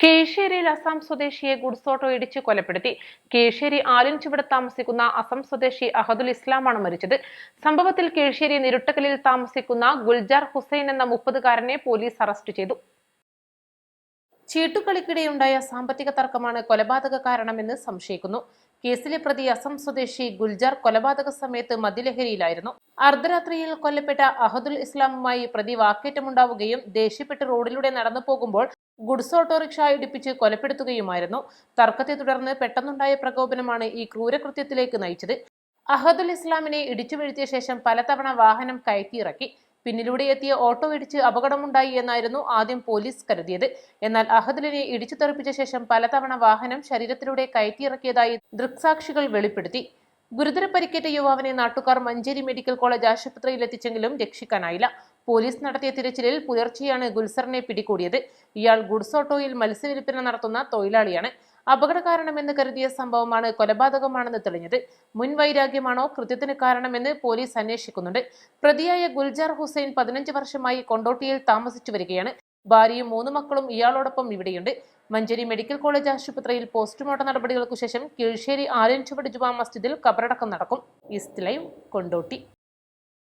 കേശ്ശേരിയിൽ അസം സ്വദേശിയെ goods auto ഇടിച്ച് കൊലപ്പെടുത്തി. കേശ്ശേരി ആലിൻചുവട് താമസിക്കുന്ന അസം സ്വദേശി അഹദുൽ ഇസ്ലാമാണ് മരിച്ചത്. സംഭവത്തിൽ കേശ്ശേരി നിരുട്ടക്കലിൽ താമസിക്കുന്ന ഗുൽജാർ ഹുസൈൻ എന്ന 30-കാരനെ പോലീസ് അറസ്റ്റ് ചെയ്തു. ചീട്ടുകളിക്കിടെയുണ്ടായ സാമ്പത്തിക തർക്കമാണ് കൊലപാതക കാരണമെന്ന് സംശയിക്കുന്നു. കേസിലെ പ്രതി അസം സ്വദേശി ഗുൽജാർ കൊലപാതക സമയത്ത് മദ്യലഹരിയിലായിരുന്നു. അർദ്ധരാത്രിയിൽ കൊല്ലപ്പെട്ട അഹദുൽ ഇസ്ലാമുമായി പ്രതി വാക്കേറ്റമുണ്ടാവുകയും ദേഷ്യപ്പെട്ട് റോഡിലൂടെ നടന്നു പോകുമ്പോൾ ഗുഡ്സ് ഓട്ടോറിക്ഷ ഇടിപ്പിച്ച് കൊലപ്പെടുത്തുകയുമായിരുന്നു. തർക്കത്തെ തുടർന്ന് പെട്ടെന്നുണ്ടായ പ്രകോപനമാണ് ഈ ക്രൂരകൃത്യത്തിലേക്ക് നയിച്ചത്. അഹദുൽ ഇസ്ലാമിനെ ഇടിച്ചു വീഴ്ത്തിയ ശേഷം പലതവണ വാഹനം കയറ്റിയിറക്കി. പിന്നിലൂടെ എത്തിയ ഓട്ടോ ഇടിച്ച് അപകടമുണ്ടായി എന്നായിരുന്നു ആദ്യം പോലീസ് കരുതിയത്. എന്നാൽ അഹദുലിനെ ഇടിച്ചു തെറിപ്പിച്ച ശേഷം പലതവണ വാഹനം ശരീരത്തിലൂടെ കയറ്റിയിറക്കിയതായി ദൃക്സാക്ഷികൾ വെളിപ്പെടുത്തി. ഗുരുതര പരിക്കേറ്റ യുവാവിനെ നാട്ടുകാർ മഞ്ചേരി മെഡിക്കൽ കോളേജ് ആശുപത്രിയിൽ എത്തിച്ചെങ്കിലും രക്ഷിക്കാനായില്ല. പോലീസ് നടത്തിയ തിരച്ചിലിൽ പുലർച്ചെയാണ് ഗുൽസറിനെ പിടികൂടിയത്. ഇയാൾ ഗുഡ്സ് ഓട്ടോയിൽ മത്സ്യവില്പന നടത്തുന്ന തൊഴിലാളിയാണ്. അപകട കാരണമെന്ന് കരുതിയ സംഭവമാണ് കൊലപാതകമാണെന്ന് തെളിഞ്ഞത്. മുൻ വൈരാഗ്യമാണോ കൃത്യത്തിന് കാരണമെന്ന് പോലീസ് അന്വേഷിക്കുന്നുണ്ട്. പ്രതിയായ ഗുൽജാർ ഹുസൈൻ 15 വർഷമായി കൊണ്ടോട്ടിയിൽ താമസിച്ചു വരികയാണ്. ഭാര്യയും 3 മക്കളും ഇയാളോടൊപ്പം ഇവിടെയുണ്ട്. മഞ്ചേരി മെഡിക്കൽ കോളേജ് ആശുപത്രിയിൽ പോസ്റ്റ്മോർട്ടം നടപടികൾക്കു ശേഷം കീഴ്ശ്ശേരി ആലിൻചുവട് ജുമാ മസ്ജിദിൽ ഖബറടക്കം നടക്കും. East live, Kondotty.